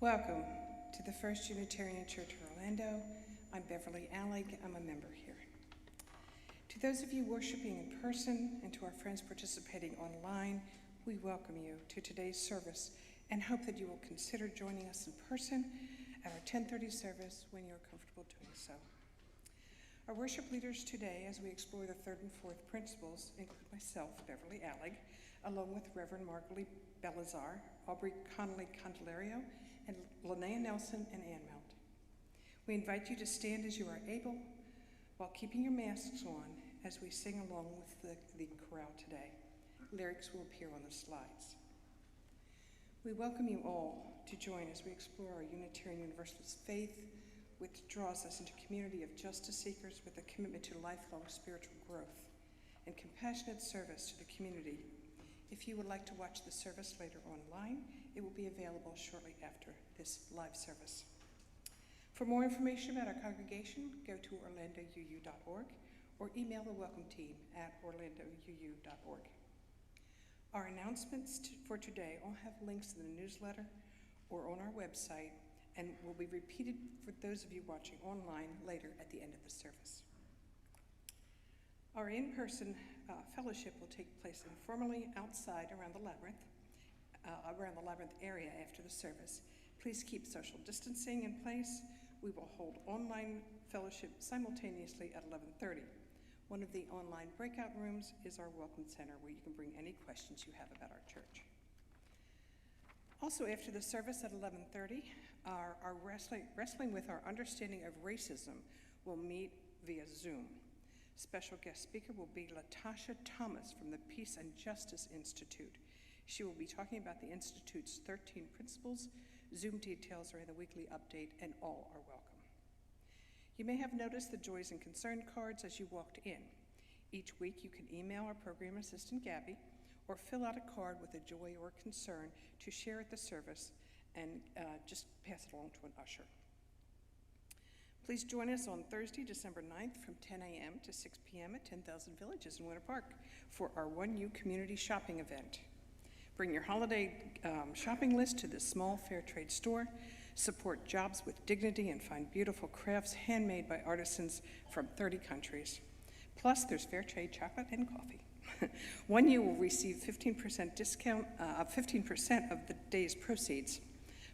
Welcome to the First Unitarian Church of Orlando. I'm Beverly Allig. I'm a member here. To those of you worshiping in person and to our friends participating online, we welcome you to today's service and hope that you will consider joining us in person at our 10:30 service when you're comfortable doing so. Our worship leaders today, as we explore the third and fourth principles, include myself, Beverly Allig, along with Reverend Margalie, Belizaire, Aubrey, Connelly-Candelario, and Linnea Nelson and Ann Mount. We invite you to stand as you are able while keeping your masks on as we sing along with the chorale today. Lyrics will appear on the slides. We welcome you all to join as we explore our Unitarian Universalist faith, which draws us into a community of justice seekers with a commitment to lifelong spiritual growth and compassionate service to the community. If you would like to watch the service later online, it will be available shortly after this live service. For more information about our congregation, go to orlandouu.org or email the welcome team at orlandouu.org. Our announcements for today all have links in the newsletter or on our website and will be repeated for those of you watching online later at the end of the service. Our in-person fellowship will take place informally outside around the labyrinth area after the service. Please keep social distancing in place. We will hold online fellowship simultaneously at 11:30. One of the online breakout rooms is our Welcome Center, where you can bring any questions you have about our church. Also, after the service at 11:30, our Wrestling with Our Understanding of Racism will meet via Zoom. Special guest speaker will be Latasha Thomas from the Peace and Justice Institute. She will be talking about the Institute's 13 principles. Zoom details are in the weekly update, and all are welcome. You may have noticed the Joys and Concern cards as you walked in. Each week you can email our program assistant, Gabby, or fill out a card with a joy or concern to share at the service and just pass it along to an usher. Please join us on Thursday, December 9th from 10 a.m. to 6 p.m. at 10,000 Villages in Winter Park for our 1U community shopping event. Bring your holiday shopping list to this small fair trade store, support jobs with dignity, and find beautiful crafts handmade by artisans from 30 countries. Plus, there's fair trade chocolate and coffee. 1U will receive 15% discount, 15% of the day's proceeds.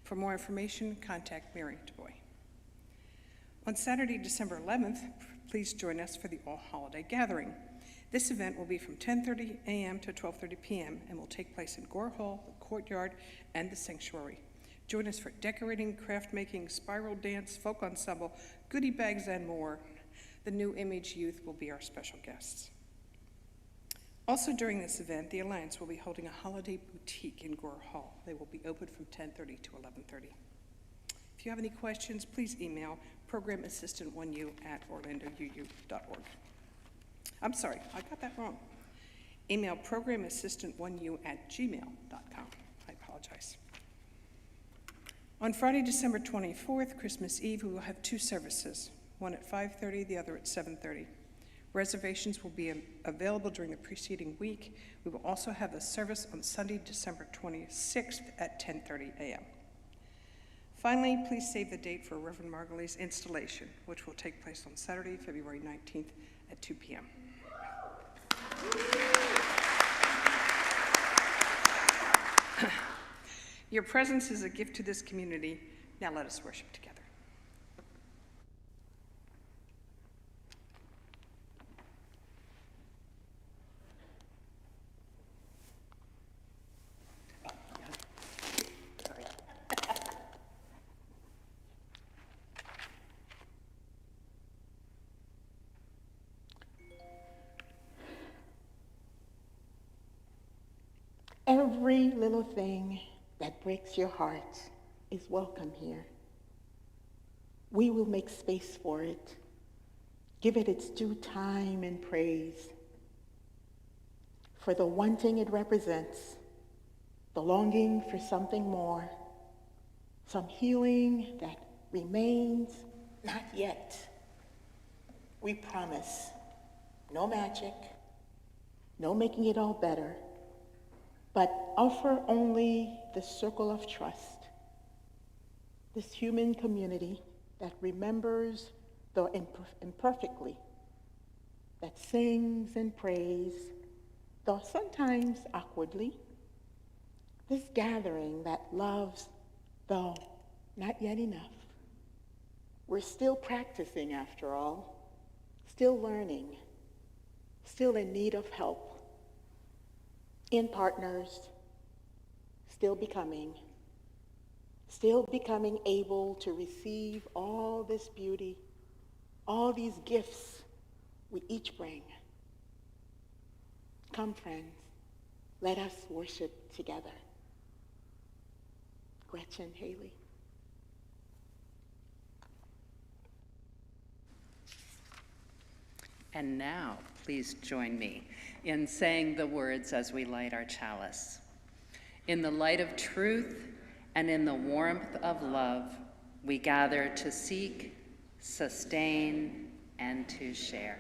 For more information, contact Mary DuBois. On Saturday, December 11th, please join us for the all-holiday gathering. This event will be from 10:30 a.m. to 12:30 p.m. and will take place in Gore Hall, the courtyard, and the sanctuary. Join us for decorating, craft making, spiral dance, folk ensemble, goodie bags, and more. The New Image Youth will be our special guests. Also during this event, the Alliance will be holding a holiday boutique in Gore Hall. They will be open from 10:30 to 11:30. If you have any questions, please email programassistant1u@orlandouu.org. I'm sorry, I got that wrong. Email programassistant1u@gmail.com. I apologize. On Friday, December 24th, Christmas Eve, we will have two services, one at 5:30, the other at 7:30. Reservations will be available during the preceding week. We will also have a service on Sunday, December 26th at 10:30 a.m. Finally, please save the date for Reverend Margalie's installation, which will take place on Saturday, February 19th at 2 p.m. Your presence is a gift to this community. Now let us worship together. Every little thing that breaks your heart is welcome here. We will make space for it, give it its due time and praise. For the wanting it represents, the longing for something more, some healing that remains not yet. We promise no magic, no making it all better, but offer only the circle of trust this human community that remembers, though imperfectly, that sings and prays, though sometimes awkwardly, this gathering that loves, though not yet enough. We're still practicing, after all, still learning, still in need of help, in partners, still becoming able to receive all this beauty, all these gifts we each bring. Come, friends, let us worship together. Gretchen Haley. And now, please join me in saying the words as we light our chalice. In the light of truth and in the warmth of love, we gather to seek, sustain, and to share.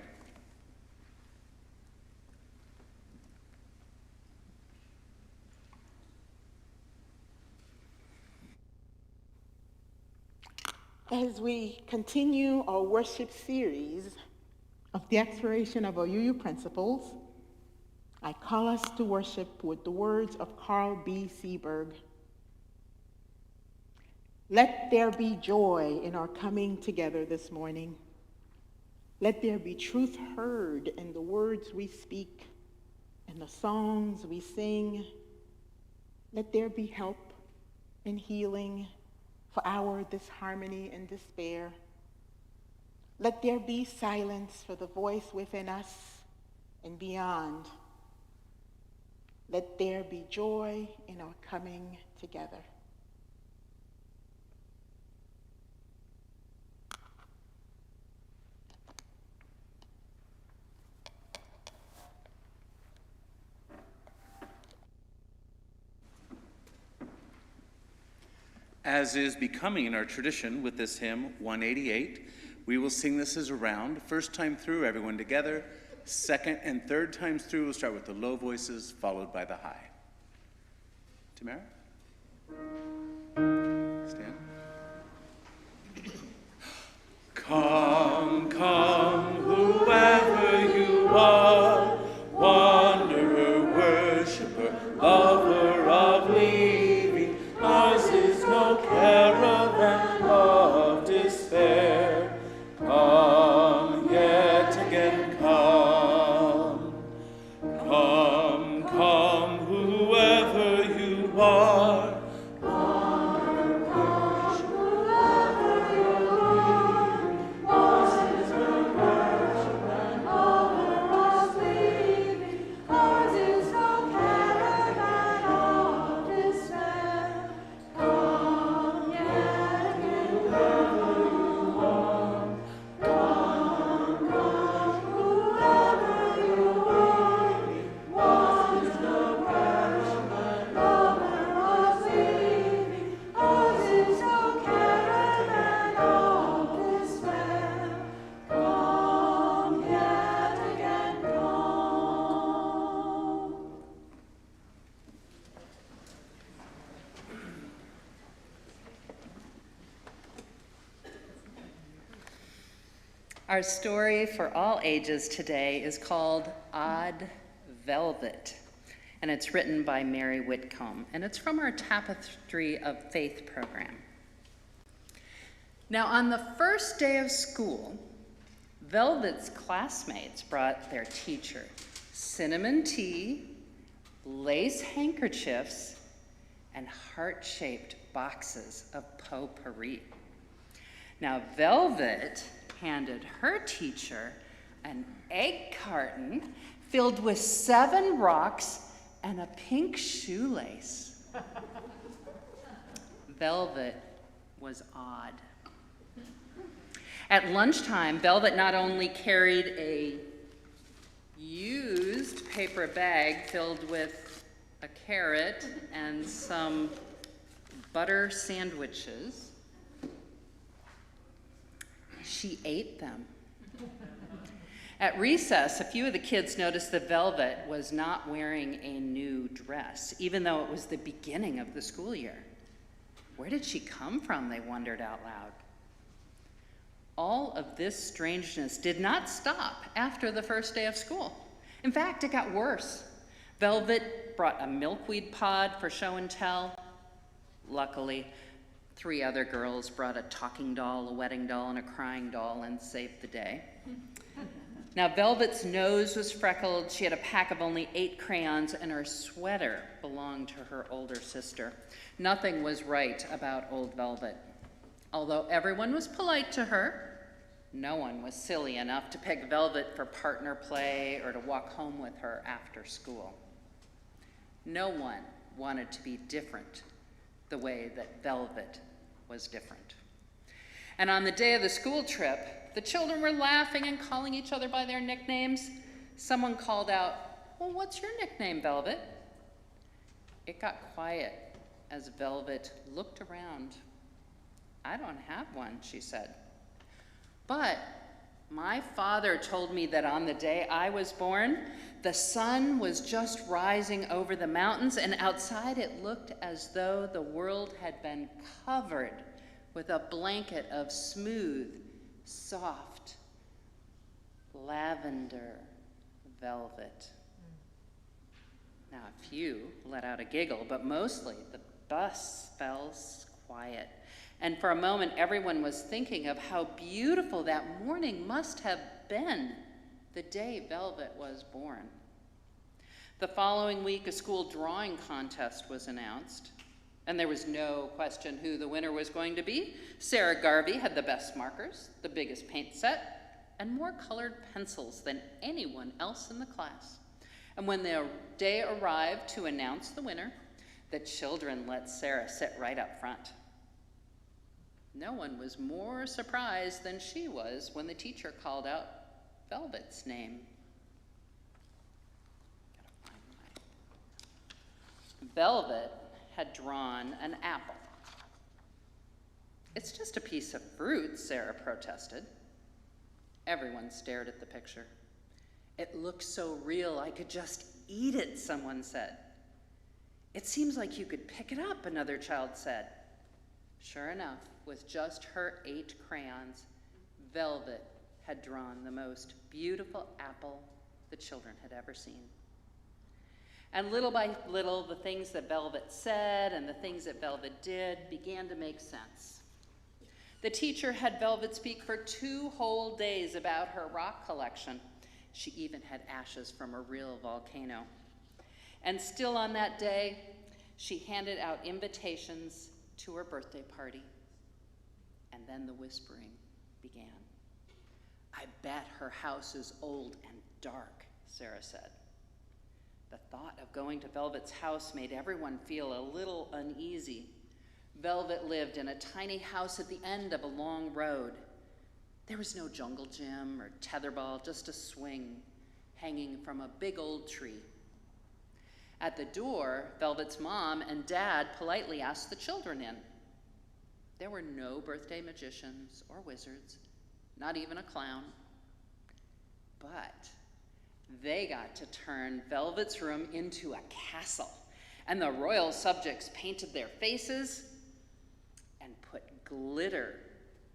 As we continue our worship series of the exploration of our UU principles, I call us to worship with the words of Carl B. Seberg. Let there be joy in our coming together this morning. Let there be truth heard in the words we speak, in the songs we sing. Let there be help and healing for our disharmony and despair. Let there be silence for the voice within us and beyond. Let there be joy in our coming together. As is becoming in our tradition with this hymn, 188, we will sing this as a round. First time through, everyone together. Second and third times through, we'll start with the low voices, followed by the high. Tamara? Stand. Come, come, whoever you are, wanderer, worshiper, lover of leaving, ours is no caravan of despair. Come, yet again come. Come, come, whoever you are. Our story for all ages today is called Odd Velvet, and it's written by Mary Whitcomb, and it's from our Tapestry of Faith program. Now, on the first day of school, Velvet's classmates brought their teacher cinnamon tea, lace handkerchiefs, and heart-shaped boxes of potpourri. Now, Velvet handed her teacher an egg carton filled with 7 rocks and a pink shoelace. Velvet was odd. At lunchtime, Velvet not only carried a used paper bag filled with a carrot and some butter sandwiches, she ate them. At recess, a few of the kids noticed that Velvet was not wearing a new dress, even though it was the beginning of the school year. Where did she come from, they wondered out loud. All of this strangeness did not stop after the first day of school. In fact, it got worse. Velvet brought a milkweed pod for show and tell. Luckily, 3 other girls brought a talking doll, a wedding doll, and a crying doll and saved the day. Now, Velvet's nose was freckled. She had a pack of only 8 crayons, and her sweater belonged to her older sister. Nothing was right about old Velvet. Although everyone was polite to her, no one was silly enough to pick Velvet for partner play or to walk home with her after school. No one wanted to be different the way that Velvet was different. And on the day of the school trip, the children were laughing and calling each other by their nicknames. Someone called out, "Well, what's your nickname, Velvet?" It got quiet as Velvet looked around. "I don't have one," she said. "But my father told me that on the day I was born, the sun was just rising over the mountains, and outside it looked as though the world had been covered with a blanket of smooth, soft, lavender velvet." Now, a few let out a giggle, but mostly the bus fell quiet. And for a moment, everyone was thinking of how beautiful that morning must have been the day Velvet was born. The following week, a school drawing contest was announced, and there was no question who the winner was going to be. Sarah Garvey had the best markers, the biggest paint set, and more colored pencils than anyone else in the class. And when the day arrived to announce the winner, the children let Sarah sit right up front. No one was more surprised than she was when the teacher called out Velvet's name. Velvet had drawn an apple. "It's just a piece of fruit," Sarah protested. Everyone stared at the picture. "It looks so real, I could just eat it," someone said. "It seems like you could pick it up," another child said. Sure enough, with just her 8 crayons, Velvet had drawn the most beautiful apple the children had ever seen. And little by little, the things that Velvet said and the things that Velvet did began to make sense. The teacher had Velvet speak for 2 whole days about her rock collection. She even had ashes from a real volcano. And still on that day, she handed out invitations to her birthday party. And then the whispering began. "I bet her house is old and dark," Sarah said. The thought of going to Velvet's house made everyone feel a little uneasy. Velvet lived in a tiny house at the end of a long road. There was no jungle gym or tetherball, just a swing hanging from a big old tree. At the door, Velvet's mom and dad politely asked the children in. There were no birthday magicians or wizards, not even a clown. But they got to turn Velvet's room into a castle, and the royal subjects painted their faces and put glitter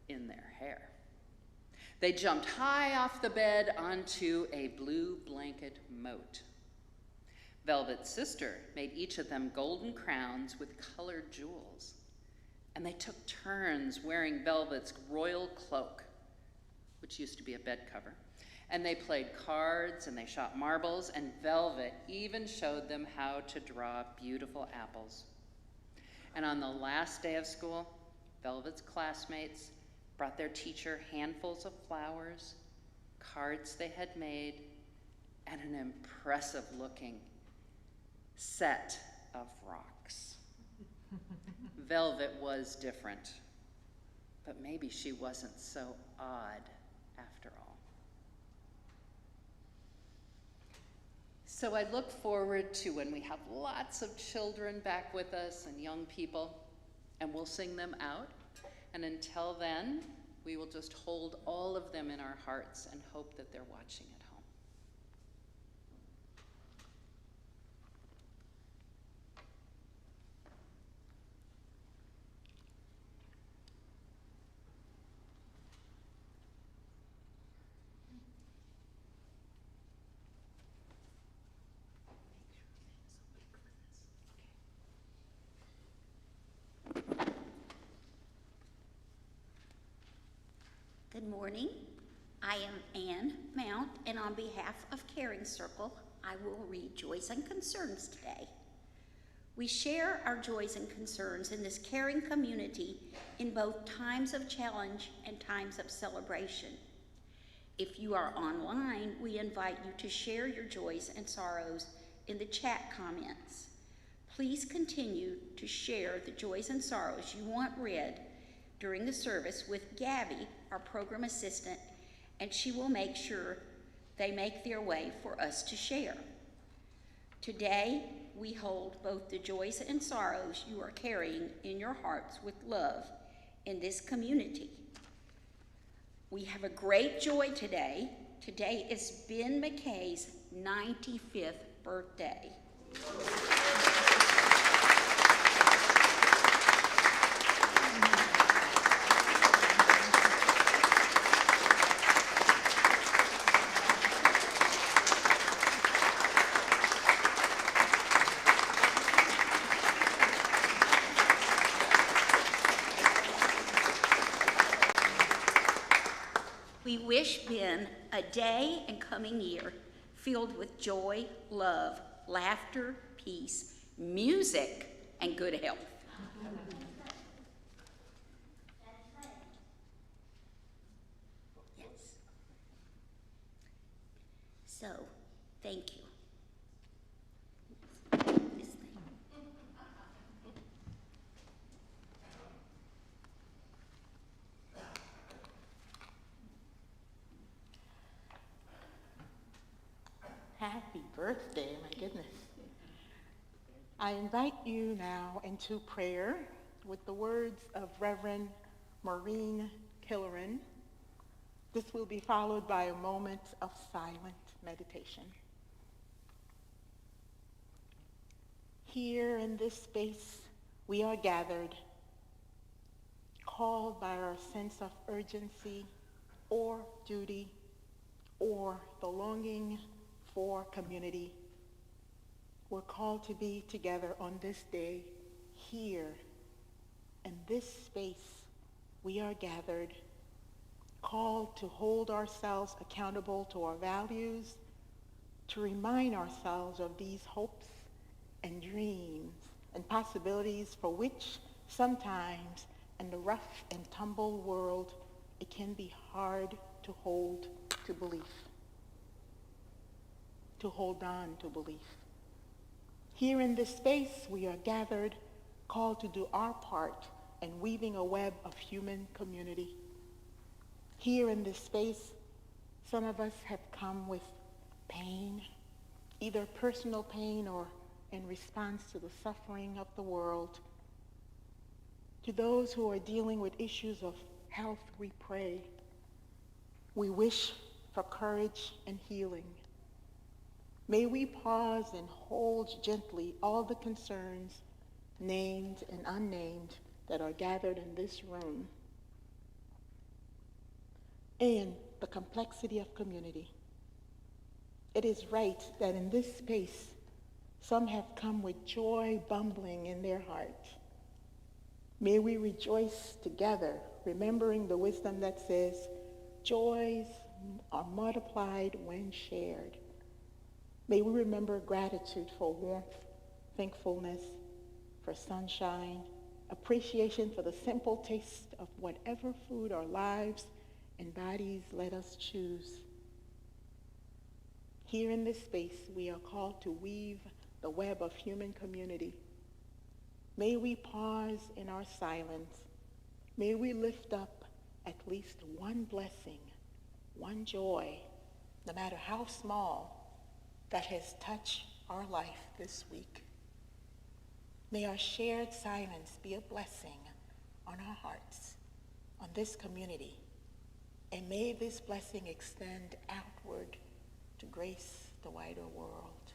in their hair. They jumped high off the bed onto a blue blanket moat. Velvet's sister made each of them golden crowns with colored jewels, and they took turns wearing Velvet's royal cloak, which used to be a bed cover. And they played cards and they shot marbles, and Velvet even showed them how to draw beautiful apples. And on the last day of school, Velvet's classmates brought their teacher handfuls of flowers, cards they had made, and an impressive-looking set of rocks. Velvet was different, but maybe she wasn't so odd after all. So I look forward to when we have lots of children back with us and young people, and we'll sing them out. And until then, we will just hold all of them in our hearts and hope that they're watching at home. Good morning. I am Ann Mount, and on behalf of Caring Circle, I will read Joys and Concerns today. We share our joys and concerns in this caring community in both times of challenge and times of celebration. If you are online, we invite you to share your joys and sorrows in the chat comments. Please continue to share the joys and sorrows you want read during the service with Gabby, our program assistant, and she will make sure they make their way for us to share. Today, we hold both the joys and sorrows you are carrying in your hearts with love in this community. We have a great joy today. Today is Ben McKay's 95th birthday. We wish Ben a day and coming year filled with joy, love, laughter, peace, music, and good health. Yes. So, thank you. This thing. Happy birthday, my goodness. I invite you now into prayer with the words of Reverend Maureen Killeran. This will be followed by a moment of silent meditation. Here in this space, we are gathered, called by our sense of urgency or duty or the longing for community. We're called to be together on this day, here, in this space. We are gathered, called to hold ourselves accountable to our values, to remind ourselves of these hopes and dreams and possibilities for which sometimes in the rough and tumble world, it can be hard to hold to belief. To hold on to belief. Here in this space, we are gathered, called to do our part in weaving a web of human community. Here in this space, some of us have come with pain, either personal pain or in response to the suffering of the world. To those who are dealing with issues of health, we pray. We wish for courage and healing. May we pause and hold gently all the concerns, named and unnamed, that are gathered in this room, and the complexity of community. It is right that in this space, some have come with joy bubbling in their heart. May we rejoice together, remembering the wisdom that says, joys are multiplied when shared. May we remember gratitude for warmth, thankfulness for sunshine, appreciation for the simple taste of whatever food our lives and bodies let us choose. Here in this space, we are called to weave the web of human community. May we pause in our silence. May we lift up at least one blessing, one joy, no matter how small, that has touched our life this week. May our shared silence be a blessing on our hearts, on this community, and may this blessing extend outward to grace the wider world.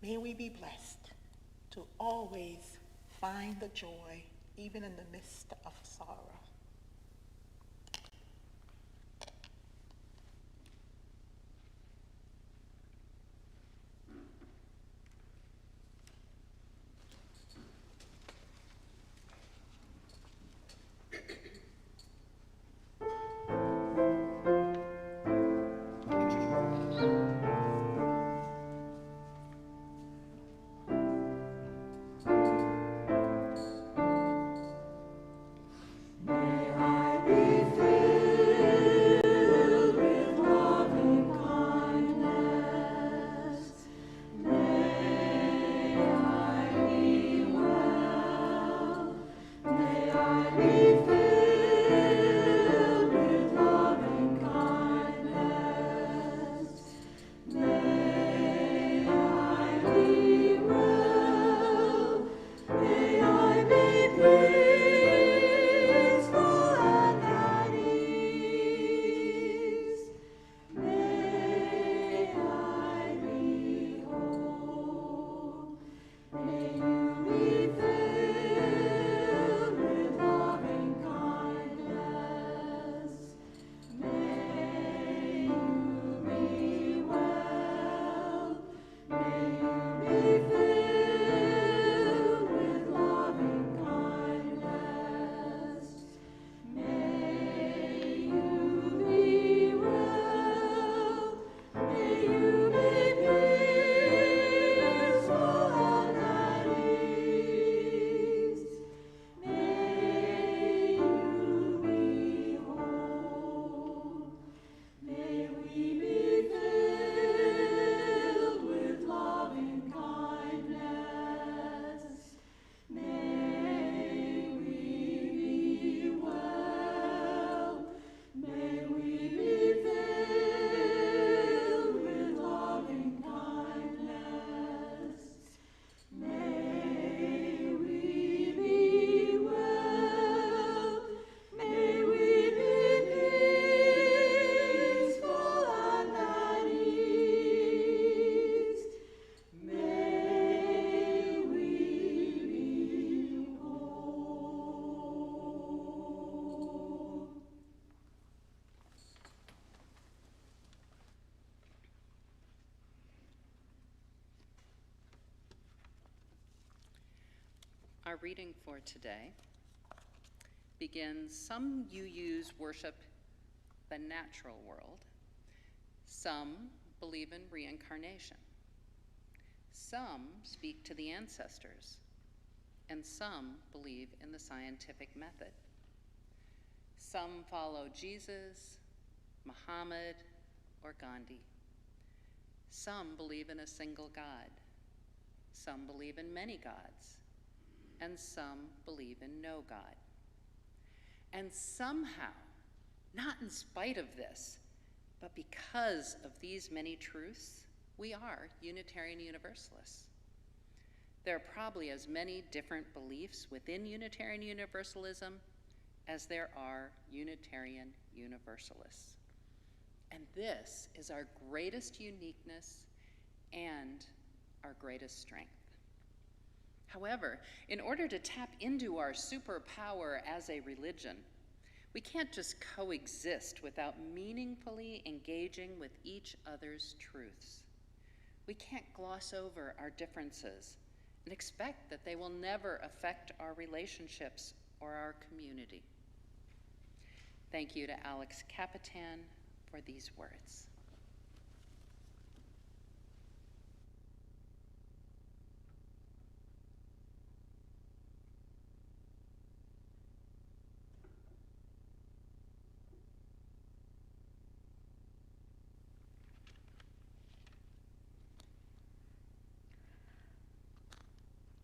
May we be blessed to always find the joy even in the midst of sorrow. Our reading for today begins, some UUs worship the natural world, some believe in reincarnation, some speak to the ancestors, and some believe in the scientific method. Some follow Jesus, Muhammad, or Gandhi. Some believe in a single God. Some believe in many gods. And some believe in no God. And somehow, not in spite of this, but because of these many truths, we are Unitarian Universalists. There are probably as many different beliefs within Unitarian Universalism as there are Unitarian Universalists. And this is our greatest uniqueness and our greatest strength. However, in order to tap into our superpower as a religion, we can't just coexist without meaningfully engaging with each other's truths. We can't gloss over our differences and expect that they will never affect our relationships or our community. Thank you to Alex Capitan for these words.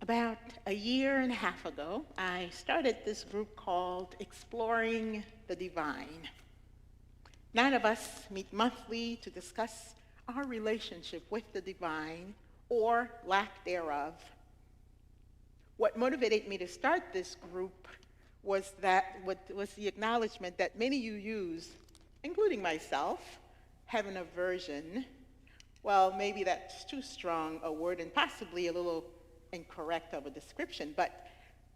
About a year and a half ago, I started this group called Exploring the Divine. 9 of us meet monthly to discuss our relationship with the divine or lack thereof. What motivated me to start this group was the acknowledgement that many UUs, including myself, have an aversion Well, maybe that's too strong a word and possibly a little incorrect of a description, but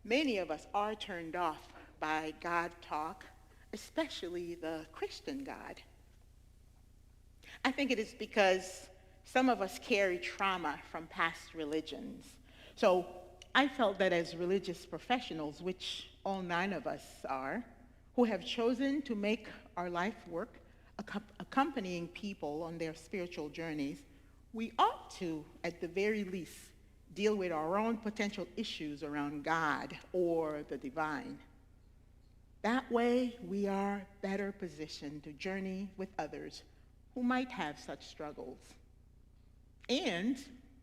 many of us are turned off by God talk, especially the Christian God. I think it is because some of us carry trauma from past religions. So I felt that as religious professionals, which all 9 of us are, who have chosen to make our life work accompanying people on their spiritual journeys, we ought to, at the very least, deal with our own potential issues around God or the divine. That way, we are better positioned to journey with others who might have such struggles. And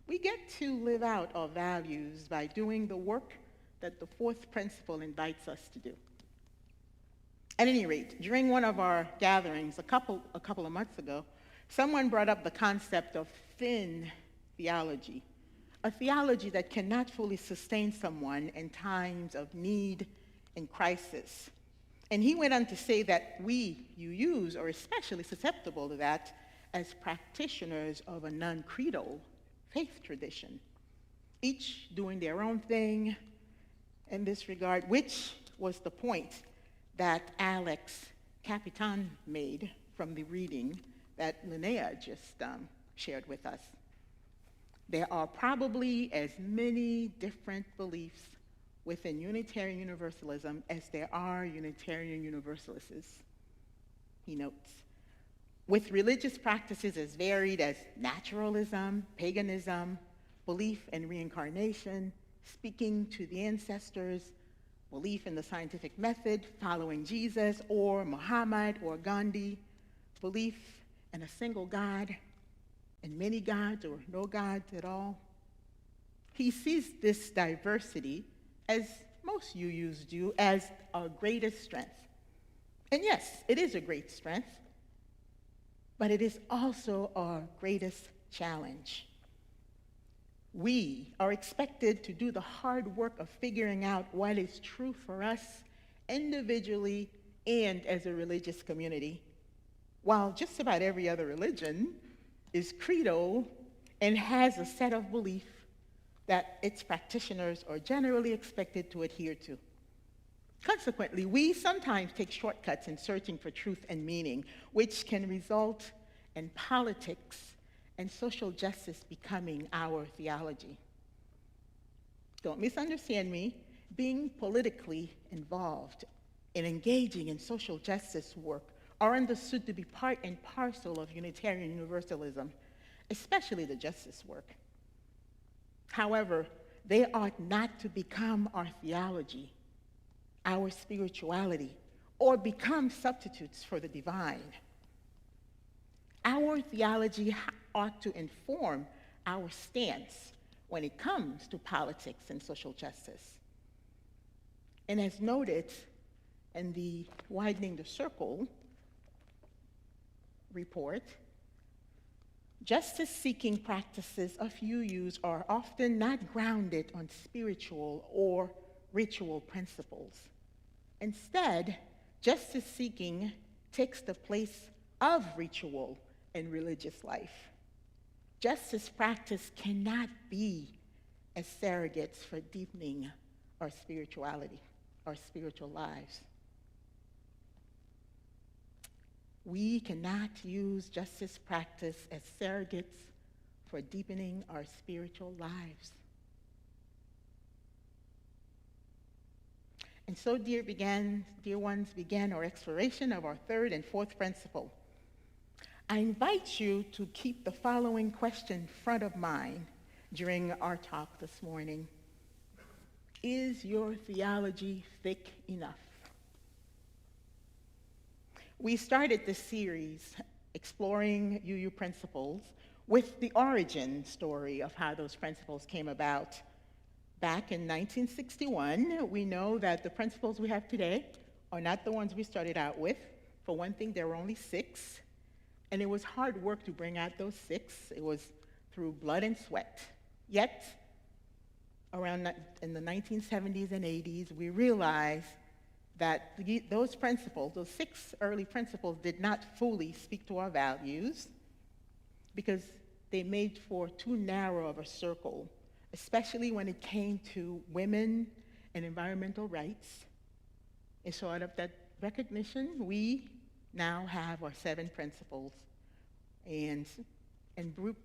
we get to live out our values by doing the work that the 4th principle invites us to do. At any rate, during one of our gatherings a couple of months ago, someone brought up the concept of thin theology, a theology that cannot fully sustain someone in times of need and crisis. And he went on to say that we, UUs, are especially susceptible to that as practitioners of a non-creedal faith tradition, each doing their own thing in this regard, which was the point that Alex Capitan made from the reading that Linnea just shared with us. There are probably as many different beliefs within Unitarian Universalism as there are Unitarian Universalists, he notes, with religious practices as varied as naturalism, paganism, belief in reincarnation, speaking to the ancestors, belief in the scientific method, following Jesus or Muhammad or Gandhi, belief in a single God, and many gods or no gods at all. He sees this diversity, as most UUs do, as our greatest strength. And yes, it is a great strength, but it is also our greatest challenge. We are expected to do the hard work of figuring out what is true for us individually and as a religious community, while just about every other religion is creedal and has a set of belief that its practitioners are generally expected to adhere to. Consequently, we sometimes take shortcuts in searching for truth and meaning, which can result in politics and social justice becoming our theology. Don't misunderstand me. Being politically involved and engaging in social justice work are understood to be part and parcel of Unitarian Universalism, especially the justice work. However, they ought not to become our theology, our spirituality, or become substitutes for the divine. Our theology ought to inform our stance when it comes to politics and social justice. And as noted in the Widening the Circle report, justice-seeking practices of UUs are often not grounded on spiritual or ritual principles. Instead, justice-seeking takes the place of ritual in religious life. Justice practice cannot be as surrogates for deepening our spirituality, our spiritual lives. We cannot use justice practice as surrogates for deepening our spiritual lives. And so, dear ones, began our exploration of our 3rd and 4th principle. I invite you to keep the following question front of mind during our talk this morning. Is your theology thick enough? We started this series exploring UU principles with the origin story of how those principles came about. Back in 1961, we know that the principles we have today are not the ones we started out with. For one thing, there were only 6. And it was hard work to bring out those 6. It was through blood and sweat. Yet, around in the 1970s and 80s, we realized that those principles, those 6 early principles, did not fully speak to our values because they made for too narrow of a circle, especially when it came to women and environmental rights. And so out of that recognition, we now have our 7 principles. And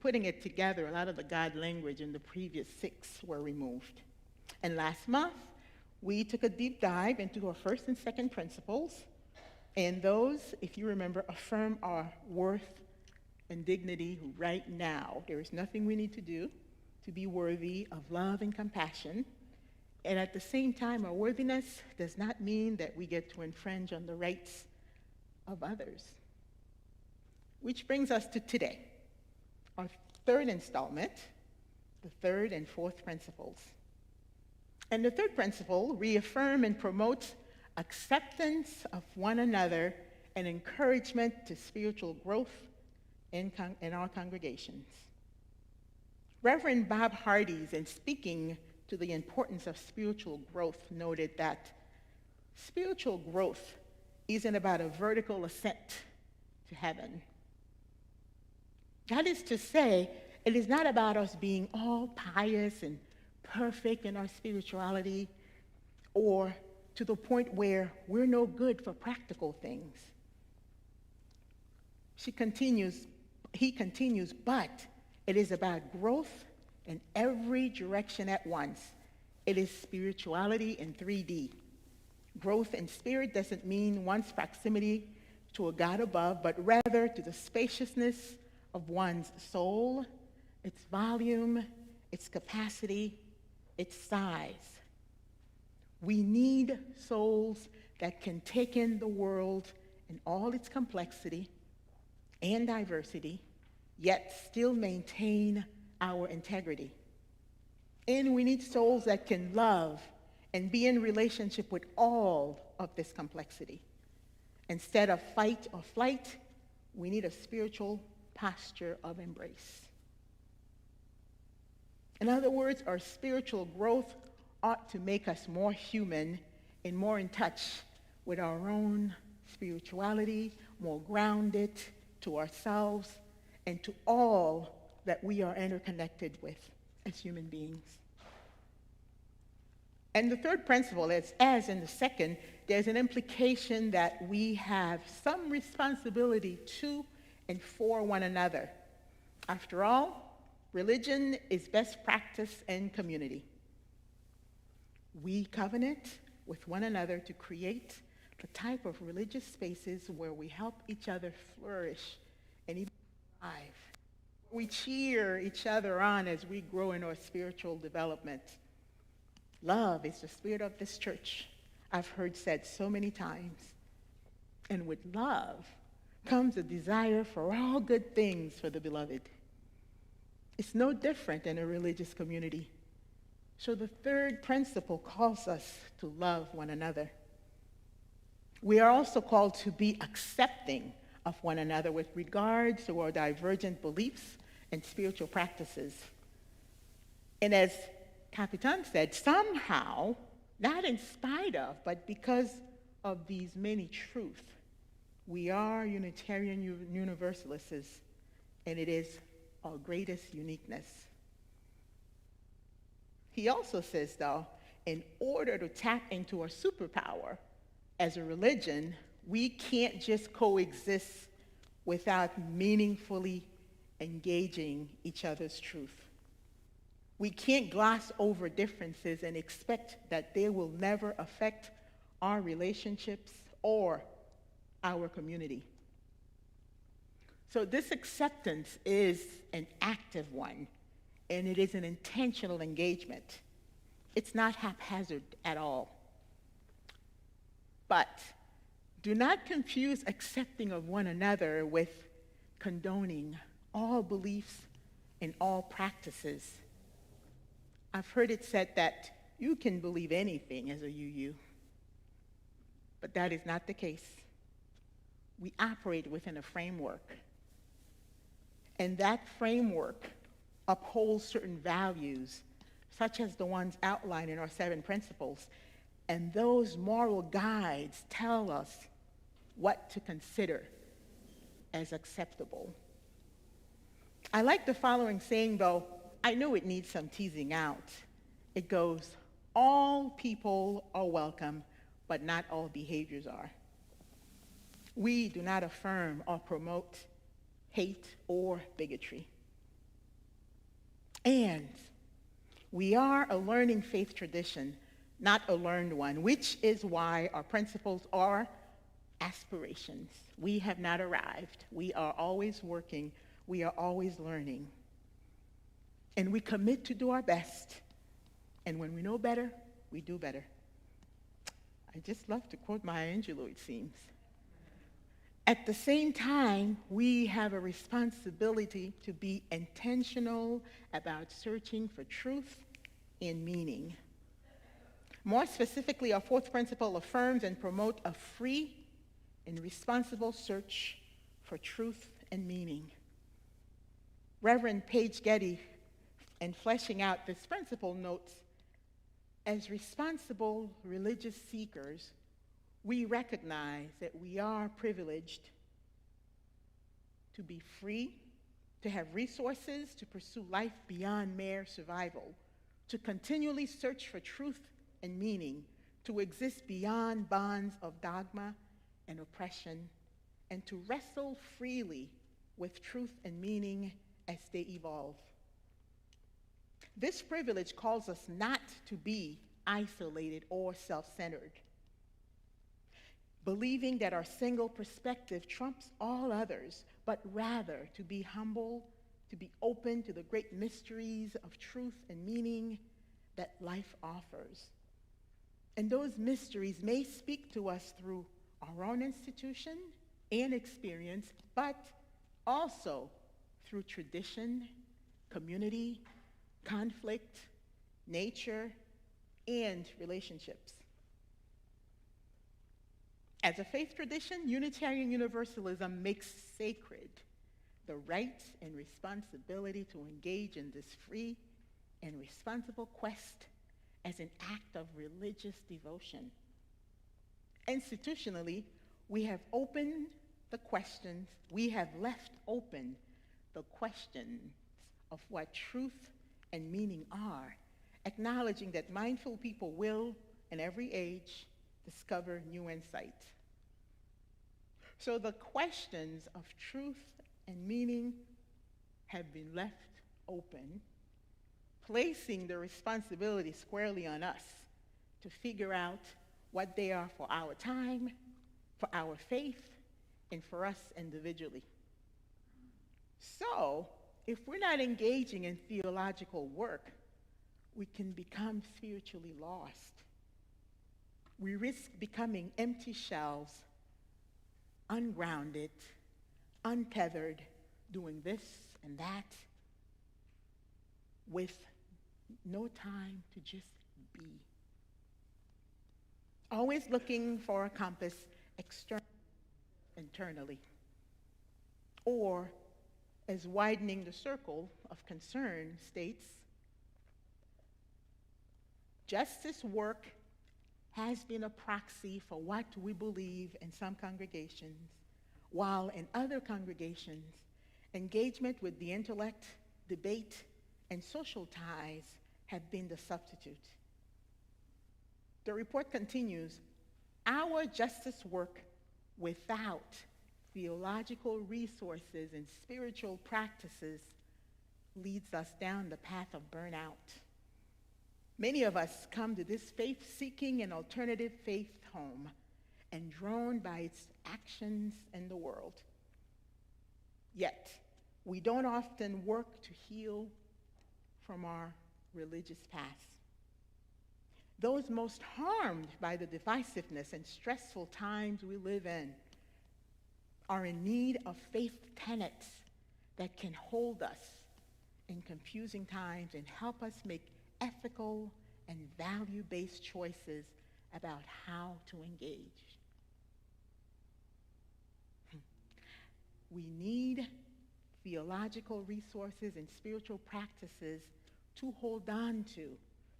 putting it together, a lot of the God language in the previous 6 were removed. And last month, we took a deep dive into our first and second principles. And those, if you remember, affirm our worth and dignity right now. There is nothing we need to do to be worthy of love and compassion. And at the same time, our worthiness does not mean that we get to infringe on the rights of others. Which brings us to today, our third installment, the third and fourth principles. And the third principle, reaffirm and promote acceptance of one another and encouragement to spiritual growth in our congregations. Reverend Bob Hardy's, in speaking to the importance of spiritual growth, noted that spiritual growth isn't about a vertical ascent to heaven. That is to say, it is not about us being all pious and perfect in our spirituality, or to the point where we're no good for practical things. He continues, but it is about growth in every direction at once. It is spirituality in 3D. Growth in spirit doesn't mean one's proximity to a God above, but rather to the spaciousness of one's soul, its volume, its capacity, its size. We need souls that can take in the world in all its complexity and diversity, yet still maintain our integrity. And we need souls that can love and be in relationship with all of this complexity. Instead of fight or flight, we need a spiritual posture of embrace. In other words, our spiritual growth ought to make us more human and more in touch with our own spirituality, more grounded to ourselves and to all that we are interconnected with as human beings. And the third principle is, as in the second, there's an implication that we have some responsibility to and for one another. After all, religion is best practice in community. We covenant with one another to create the type of religious spaces where we help each other flourish and even thrive. We cheer each other on as we grow in our spiritual development. Love is the spirit of this church, I've heard said so many times. And with love comes a desire for all good things for the beloved. It's no different in a religious community. So the third principle calls us to love one another. We are also called to be accepting of one another with regards to our divergent beliefs and spiritual practices. And as Capitan said, somehow, not in spite of, but because of these many truths, we are Unitarian Universalists, and it is our greatest uniqueness. He also says, though, in order to tap into our superpower as a religion, we can't just coexist without meaningfully engaging each other's truth. We can't gloss over differences and expect that they will never affect our relationships or our community. So this acceptance is an active one, and it is an intentional engagement. It's not haphazard at all. But do not confuse accepting of one another with condoning all beliefs and all practices. I've heard it said that you can believe anything as a UU, but that is not the case. We operate within a framework, and that framework upholds certain values, such as the ones outlined in our 7 principles, and those moral guides tell us what to consider as acceptable. I like the following saying, though. I know it needs some teasing out. It goes, all people are welcome, but not all behaviors are. We do not affirm or promote hate or bigotry. And we are a learning faith tradition, not a learned one, which is why our principles are aspirations. We have not arrived. We are always working. We are always learning. And we commit to do our best. And when we know better, we do better. I just love to quote Maya Angelou, it seems. At the same time, we have a responsibility to be intentional about searching for truth and meaning. More specifically, our fourth principle affirms and promotes a free and responsible search for truth and meaning. Reverend Paige Getty, in fleshing out this principle, notes, as responsible religious seekers, we recognize that we are privileged to be free, to have resources to pursue life beyond mere survival, to continually search for truth and meaning, to exist beyond bonds of dogma and oppression, and to wrestle freely with truth and meaning as they evolve. This privilege calls us not to be isolated or self-centered, believing that our single perspective trumps all others, but rather to be humble, to be open to the great mysteries of truth and meaning that life offers. And those mysteries may speak to us through our own institution and experience, but also through tradition, community, conflict, nature, and relationships. As a faith tradition, Unitarian Universalism makes sacred the right and responsibility to engage in this free and responsible quest as an act of religious devotion. Institutionally, we have left open the questions of what truth and meaning are, acknowledging that mindful people will, in every age, discover new insight. So the questions of truth and meaning have been left open, placing the responsibility squarely on us to figure out what they are for our time, for our faith, and for us individually. So, if we're not engaging in theological work, we can become spiritually lost. We risk becoming empty shells, ungrounded, untethered, doing this and that, with no time to just be. Always looking for a compass externally, internally, or as widening the circle of concern states, justice work has been a proxy for what we believe in some congregations, while in other congregations, engagement with the intellect, debate, and social ties have been the substitute. The report continues, our justice work without theological resources and spiritual practices leads us down the path of burnout. Many of us come to this faith-seeking and alternative faith home and drawn by its actions in the world. Yet, we don't often work to heal from our religious past. Those most harmed by the divisiveness and stressful times we live in are in need of faith tenets that can hold us in confusing times and help us make ethical and value-based choices about how to engage. We need theological resources and spiritual practices to hold on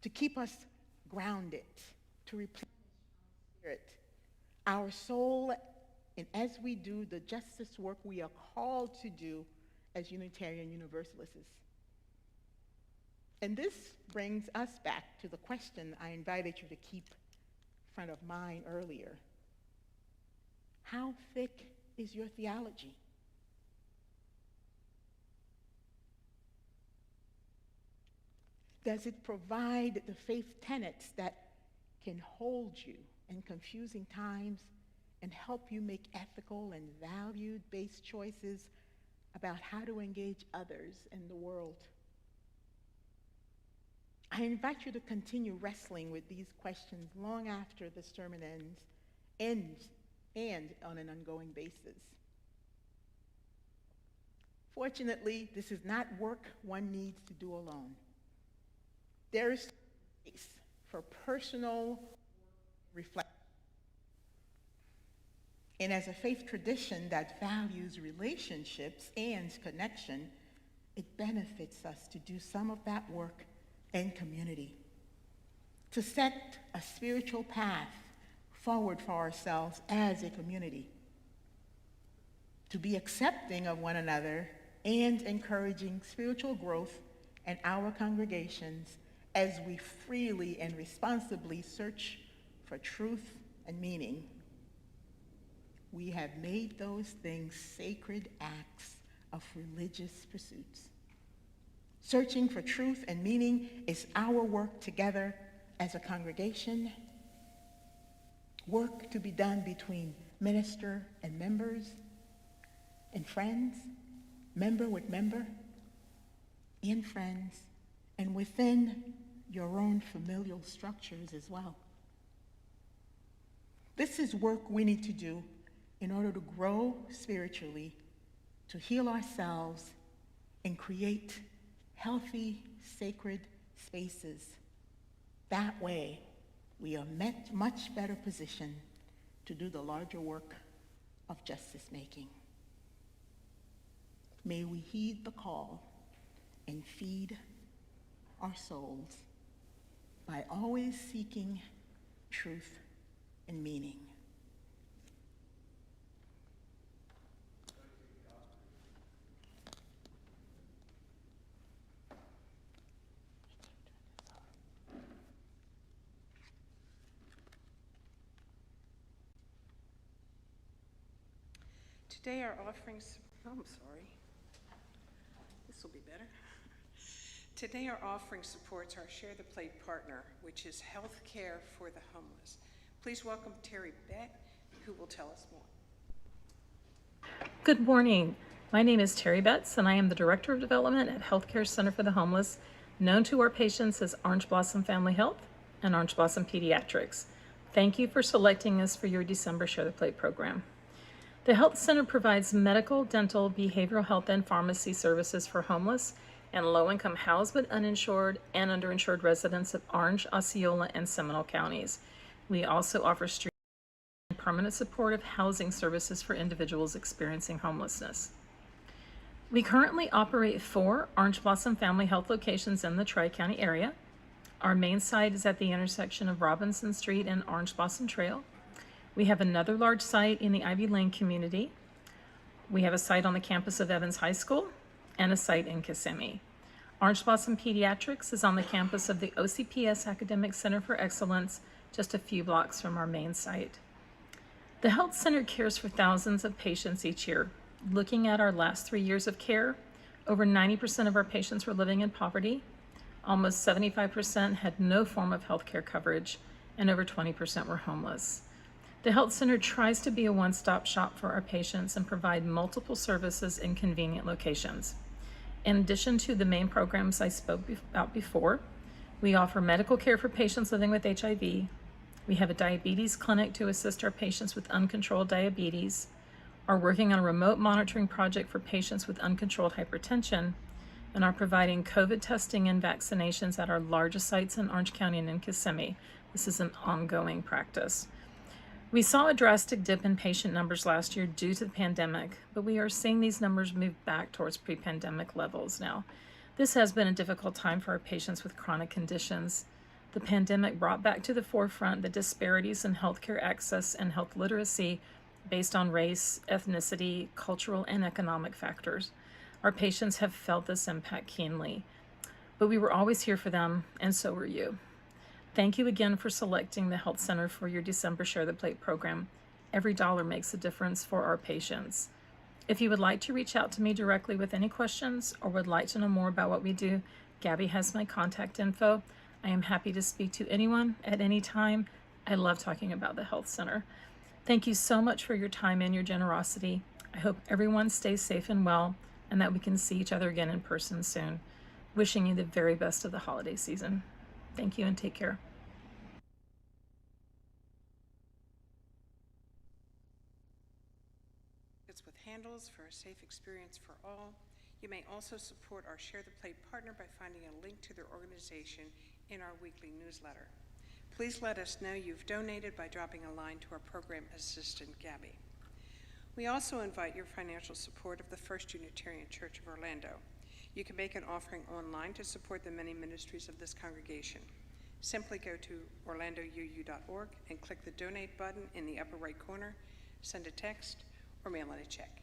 to keep us grounded, to replenish our spirit, our soul, and as we do the justice work we are called to do as Unitarian Universalists. And this brings us back to the question I invited you to keep front of mind earlier. How thick is your theology? Does it provide the faith tenets that can hold you in confusing times and help you make ethical and value-based choices about how to engage others in the world? I invite you to continue wrestling with these questions long after the sermon ends and on an ongoing basis. Fortunately, this is not work one needs to do alone. There is space for personal reflection. And as a faith tradition that values relationships and connection, it benefits us to do some of that work in community, to set a spiritual path forward for ourselves as a community, to be accepting of one another and encouraging spiritual growth in our congregations as we freely and responsibly search for truth and meaning. We have made those things sacred acts of religious pursuits. Searching for truth and meaning is our work together as a congregation, work to be done between minister and members and friends, member with member, and friends, and within your own familial structures as well. This is work we need to do in order to grow spiritually, to heal ourselves, and create healthy, sacred spaces. That way, we are much better positioned to do the larger work of justice making. May we heed the call and feed our souls by always seeking truth and meaning. Today our offerings, I'm sorry, this will be better. Today our offering supports our Share the Plate partner, which is Health Care for the Homeless. Please welcome Terry Bett, who will tell us more. Good morning. My name is Terry Betts, and I am the Director of Development at Healthcare Center for the Homeless, known to our patients as Orange Blossom Family Health and Orange Blossom Pediatrics. Thank you for selecting us for your December Share the Plate program. The Health Center provides medical, dental, behavioral health, and pharmacy services for homeless and low-income housed but uninsured and underinsured residents of Orange, Osceola, and Seminole counties. We also offer street and permanent supportive housing services for individuals experiencing homelessness. We currently operate 4 Orange Blossom Family Health locations in the Tri-County area. Our main site is at the intersection of Robinson Street and Orange Blossom Trail. We have another large site in the Ivy Lane community. We have a site on the campus of Evans High School and a site in Kissimmee. Orange Blossom Pediatrics is on the campus of the OCPS Academic Center for Excellence, just a few blocks from our main site. The Health Center cares for thousands of patients each year. Looking at our last 3 years of care, over 90% of our patients were living in poverty, almost 75% had no form of health care coverage, and over 20% were homeless. The Health Center tries to be a one-stop shop for our patients and provide multiple services in convenient locations. In addition to the main programs I spoke about before, we offer medical care for patients living with HIV. We have a diabetes clinic to assist our patients with uncontrolled diabetes, are working on a remote monitoring project for patients with uncontrolled hypertension, and are providing COVID testing and vaccinations at our largest sites in Orange County and in Kissimmee. This is an ongoing practice. We saw a drastic dip in patient numbers last year due to the pandemic, but we are seeing these numbers move back towards pre-pandemic levels now. This has been a difficult time for our patients with chronic conditions. The pandemic brought back to the forefront the disparities in healthcare access and health literacy based on race, ethnicity, cultural, and economic factors. Our patients have felt this impact keenly, but we were always here for them, and so were you. Thank you again for selecting the Health Center for your December Share the Plate program. Every dollar makes a difference for our patients. If you would like to reach out to me directly with any questions or would like to know more about what we do, Gabby has my contact info. I am happy to speak to anyone at any time. I love talking about the Health Center. Thank you so much for your time and your generosity. I hope everyone stays safe and well and that we can see each other again in person soon. Wishing you the very best of the holiday season. Thank you and take care. It's with handles for a safe experience for all. You may also support our Share the Plate partner by finding a link to their organization in our weekly newsletter. Please let us know you've donated by dropping a line to our program assistant, Gabby. We also invite your financial support of the First Unitarian Church of Orlando. You can make an offering online to support the many ministries of this congregation. Simply go to orlandouu.org and click the donate button in the upper right corner, send a text, or mail in a check.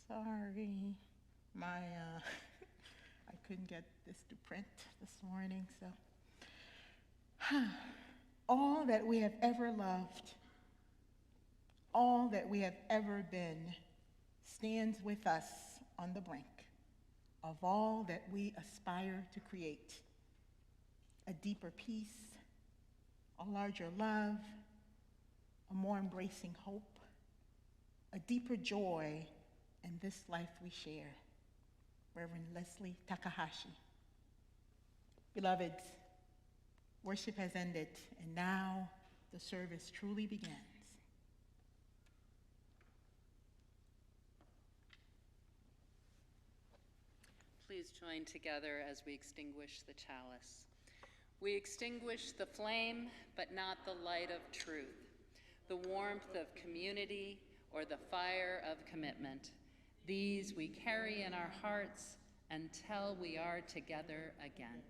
Sorry, my couldn't get this to print this morning, so. All that we have ever loved, all that we have ever been, stands with us on the brink of all that we aspire to create. A deeper peace, a larger love, a more embracing hope, a deeper joy in this life we share. Reverend Leslie Takahashi. Beloveds, worship has ended, and now the service truly begins. Please join together as we extinguish the chalice. We extinguish the flame, but not the light of truth, the warmth of community, or the fire of commitment. These we carry in our hearts until we are together again.